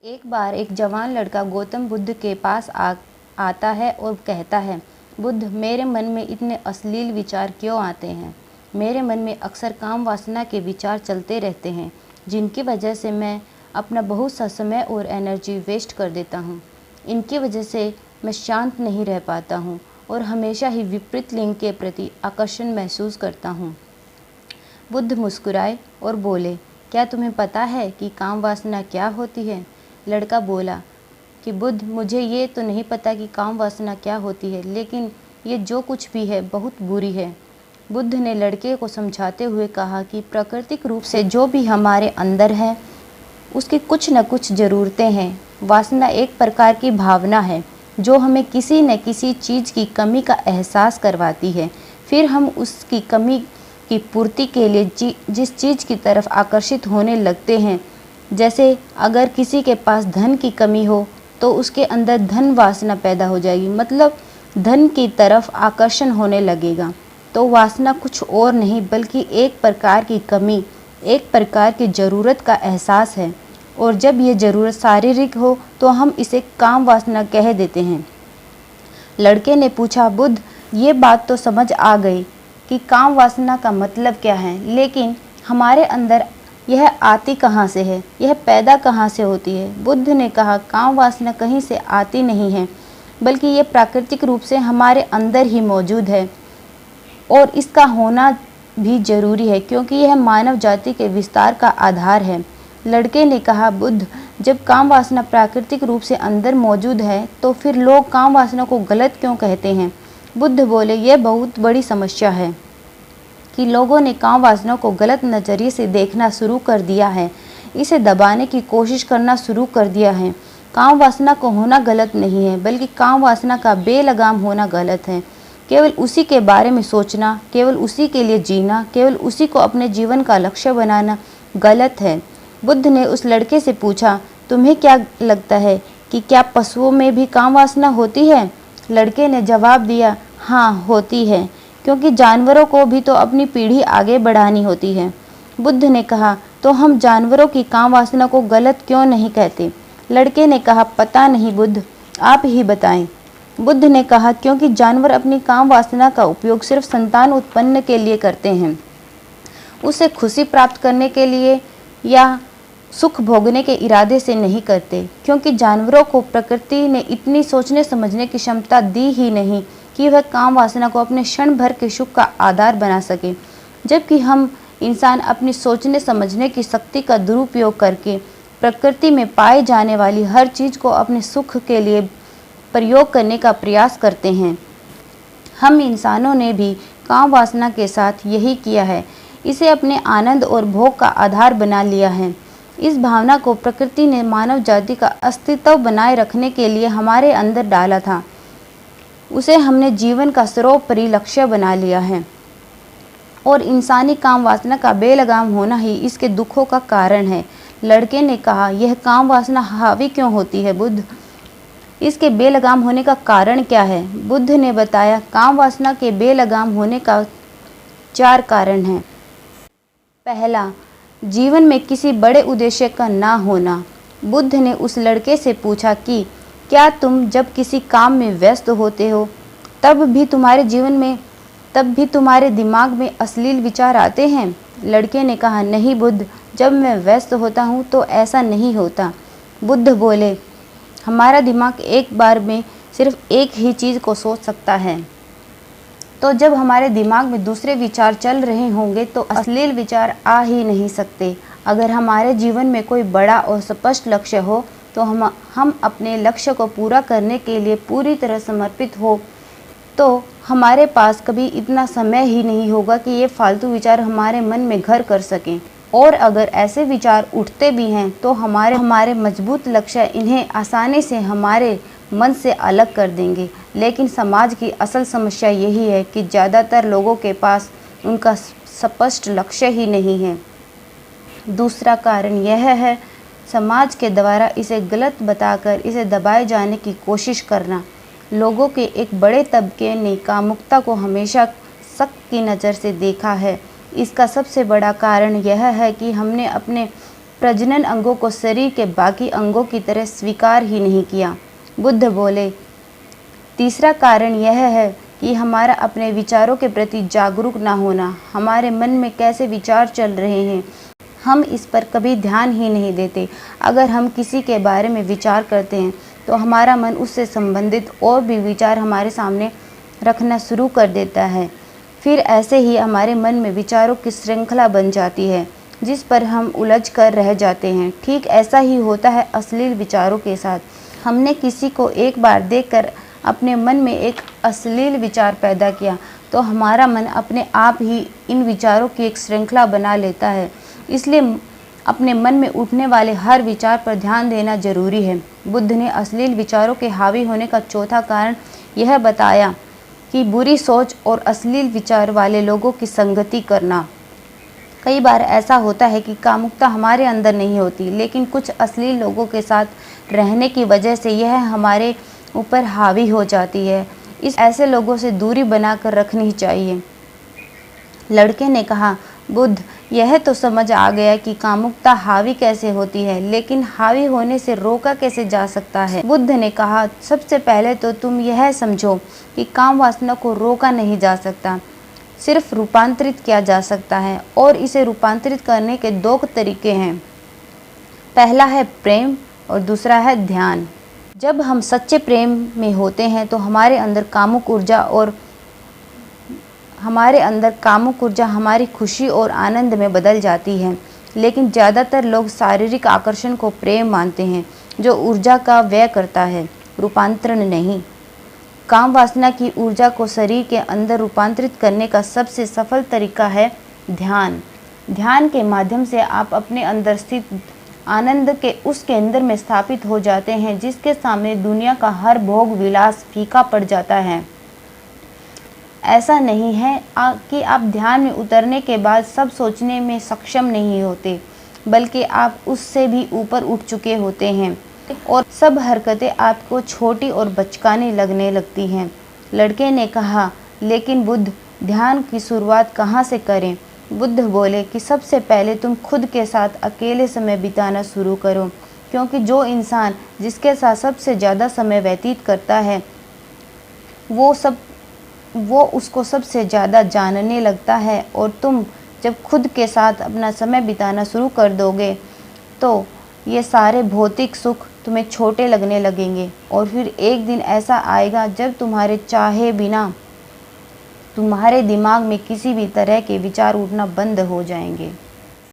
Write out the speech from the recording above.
एक बार एक जवान लड़का गौतम बुद्ध के पास आता है और कहता है, बुद्ध, मेरे मन में इतने अश्लील विचार क्यों आते हैं। मेरे मन में अक्सर काम वासना के विचार चलते रहते हैं, जिनकी वजह से मैं अपना बहुत सा समय और एनर्जी वेस्ट कर देता हूँ। इनकी वजह से मैं शांत नहीं रह पाता हूँ और हमेशा ही विपरीत लिंग के प्रति आकर्षण महसूस करता हूँ। बुद्ध मुस्कुराए और बोले, क्या तुम्हें पता है कि काम वासना क्या होती है? लड़का बोला कि बुद्ध, मुझे ये तो नहीं पता कि काम वासना क्या होती है, लेकिन ये जो कुछ भी है बहुत बुरी है। बुद्ध ने लड़के को समझाते हुए कहा कि प्राकृतिक रूप से जो भी हमारे अंदर है उसकी कुछ न कुछ ज़रूरतें हैं। वासना एक प्रकार की भावना है जो हमें किसी न किसी चीज़ की कमी का एहसास करवाती है। फिर हम उसकी कमी की पूर्ति के लिए जिस चीज़ की तरफ आकर्षित होने लगते हैं, जैसे अगर किसी के पास धन की कमी हो तो उसके अंदर धन वासना पैदा हो जाएगी, मतलब धन की तरफ आकर्षण होने लगेगा। तो वासना कुछ और नहीं बल्कि एक प्रकार की कमी, एक प्रकार की ज़रूरत का एहसास है, और जब ये ज़रूरत शारीरिक हो तो हम इसे काम वासना कह देते हैं। लड़के ने पूछा, बुद्ध, ये बात तो समझ आ गई कि काम वासना का मतलब क्या है, लेकिन हमारे अंदर यह आती कहाँ से है, यह पैदा कहाँ से होती है? बुद्ध ने कहा, काम वासना कहीं से आती नहीं है, बल्कि ये प्राकृतिक रूप से हमारे अंदर ही मौजूद है, और इसका होना भी जरूरी है क्योंकि यह मानव जाति के विस्तार का आधार है। लड़के ने कहा, बुद्ध, जब काम वासना प्राकृतिक रूप से अंदर मौजूद है तो फिर लोग काम वासना को गलत क्यों कहते हैं? बुद्ध बोले, यह बहुत बड़ी समस्या है कि लोगों ने काम वासना को गलत नज़रिए से देखना शुरू कर दिया है, इसे दबाने की कोशिश करना शुरू कर दिया है। काम वासना को होना गलत नहीं है, बल्कि काम वासना का बेलगाम होना गलत है। केवल उसी के बारे में सोचना, केवल उसी के लिए जीना, केवल उसी को अपने जीवन का लक्ष्य बनाना गलत है। बुद्ध ने उस लड़के से पूछा, तुम्हें क्या लगता है कि क्या पशुओं में भी काम वासना होती है? लड़के ने जवाब दिया, हाँ होती है, क्योंकि जानवरों को भी तो अपनी पीढ़ी आगे बढ़ानी होती है। बुद्ध ने कहा, तो हम जानवरों की काम वासना को गलत क्यों नहीं कहते? लड़के ने कहा, पता नहीं बुद्ध, आप ही बताएं। बुद्ध ने कहा, क्योंकि जानवर अपनी काम वासना का उपयोग सिर्फ संतान उत्पन्न के लिए करते हैं, उसे खुशी प्राप्त करने के लिए या सुख भोगने के इरादे से नहीं करते, क्योंकि जानवरों को प्रकृति ने इतनी सोचने समझने की क्षमता दी ही नहीं कि वह काम वासना को अपने क्षण भर के सुख का आधार बना सके, जबकि हम इंसान अपनी सोचने समझने की शक्ति का दुरुपयोग करके प्रकृति में पाए जाने वाली हर चीज़ को अपने सुख के लिए प्रयोग करने का प्रयास करते हैं। हम इंसानों ने भी काम वासना के साथ यही किया है, इसे अपने आनंद और भोग का आधार बना लिया है। इस भावना को प्रकृति ने मानव जाति का अस्तित्व बनाए रखने के लिए हमारे अंदर डाला था, उसे हमने जीवन का सर्वोपरि लक्ष्य बना लिया है, और इंसानी काम वासना का बेलगाम होना ही इसके दुखों का कारण है। लड़के ने कहा, यह काम वासना हावी क्यों होती है बुद्ध? इसके बेलगाम होने का कारण क्या है? बुद्ध ने बताया, काम वासना के बेलगाम होने का 4 कारण हैं। पहला, जीवन में किसी बड़े उद्देश्य का ना होना। बुद्ध ने उस लड़के से पूछा कि क्या तुम जब किसी काम में व्यस्त होते हो तब भी तुम्हारे दिमाग में अश्लील विचार आते हैं? लड़के ने कहा, नहीं बुद्ध, जब मैं व्यस्त होता हूँ तो ऐसा नहीं होता। बुद्ध बोले, हमारा दिमाग एक बार में सिर्फ एक ही चीज़ को सोच सकता है, तो जब हमारे दिमाग में दूसरे विचार चल रहे होंगे तो अश्लील विचार आ ही नहीं सकते। अगर हमारे जीवन में कोई बड़ा और स्पष्ट लक्ष्य हो तो हम अपने लक्ष्य को पूरा करने के लिए पूरी तरह समर्पित हो तो हमारे पास कभी इतना समय ही नहीं होगा कि ये फालतू विचार हमारे मन में घर कर सकें। और अगर ऐसे विचार उठते भी हैं तो हमारे मजबूत लक्ष्य इन्हें आसानी से हमारे मन से अलग कर देंगे। लेकिन समाज की असल समस्या यही है कि ज़्यादातर लोगों के पास उनका स्पष्ट लक्ष्य ही नहीं है। दूसरा कारण यह है, समाज के द्वारा इसे गलत बताकर इसे दबाए जाने की कोशिश करना। लोगों के एक बड़े तबके ने कामुकता को हमेशा शक की नज़र से देखा है। इसका सबसे बड़ा कारण यह है कि हमने अपने प्रजनन अंगों को शरीर के बाकी अंगों की तरह स्वीकार ही नहीं किया। बुद्ध बोले, तीसरा कारण यह है कि हमारा अपने विचारों के प्रति जागरूक ना होना। हमारे मन में कैसे विचार चल रहे हैं, हम इस पर कभी ध्यान ही नहीं देते। अगर हम किसी के बारे में विचार करते हैं तो हमारा मन उससे संबंधित और भी विचार हमारे सामने रखना शुरू कर देता है। फिर ऐसे ही हमारे मन में विचारों की श्रृंखला बन जाती है जिस पर हम उलझ कर रह जाते हैं। ठीक ऐसा ही होता है अश्लील विचारों के साथ। हमने किसी को एक बार देखकर अपने मन में एक अश्लील विचार पैदा किया तो हमारा मन अपने आप ही इन विचारों की एक श्रृंखला बना लेता है। इसलिए अपने मन में उठने वाले हर विचार पर ध्यान देना जरूरी है। बुद्ध ने अश्लील विचारों के हावी होने का चौथा कारण यह बताया कि बुरी सोच और अश्लील विचार वाले लोगों की संगति करना। कई बार ऐसा होता है कि कामुकता हमारे अंदर नहीं होती, लेकिन कुछ अश्लील लोगों के साथ रहने की वजह से यह हमारे ऊपर हावी हो जाती है। ऐसे लोगों से दूरी बनाकर रखनी चाहिए। लड़के ने कहा, बुद्ध, यह तो समझ आ गया कि कामुकता हावी कैसे होती है, लेकिन हावी होने से रोका कैसे जा सकता है। बुद्ध ने कहा, सबसे पहले तो तुम यह समझो कि काम वासना को रोका नहीं जा सकता, सिर्फ रूपांतरित किया जा सकता है। और इसे रूपांतरित करने के दो तरीके हैं, पहला है प्रेम और दूसरा है ध्यान। जब हम सच्चे प्रेम में होते हैं तो हमारे अंदर कामुक ऊर्जा हमारी खुशी और आनंद में बदल जाती है। लेकिन ज़्यादातर लोग शारीरिक आकर्षण को प्रेम मानते हैं जो ऊर्जा का व्यय करता है, रूपांतरण नहीं। काम वासना की ऊर्जा को शरीर के अंदर रूपांतरित करने का सबसे सफल तरीका है ध्यान। ध्यान के माध्यम से आप अपने अंदर स्थित आनंद के उस केंद्र में स्थापित हो जाते हैं जिसके सामने दुनिया का हर भोग विलास फीका पड़ जाता है। ऐसा नहीं है कि आप ध्यान में उतरने के बाद सब सोचने में सक्षम नहीं होते, बल्कि आप उससे भी ऊपर उठ चुके होते हैं और सब हरकतें आपको छोटी और बचकानी लगने लगती हैं। लड़के ने कहा, लेकिन बुद्ध, ध्यान की शुरुआत कहाँ से करें? बुद्ध बोले कि सबसे पहले तुम खुद के साथ अकेले समय बिताना शुरू करो, क्योंकि जो इंसान जिसके साथ सबसे ज़्यादा समय व्यतीत करता है वो उसको सबसे ज़्यादा जानने लगता है। और तुम जब खुद के साथ अपना समय बिताना शुरू कर दोगे तो ये सारे भौतिक सुख तुम्हें छोटे लगने लगेंगे और फिर एक दिन ऐसा आएगा जब तुम्हारे चाहे बिना तुम्हारे दिमाग में किसी भी तरह के विचार उठना बंद हो जाएंगे।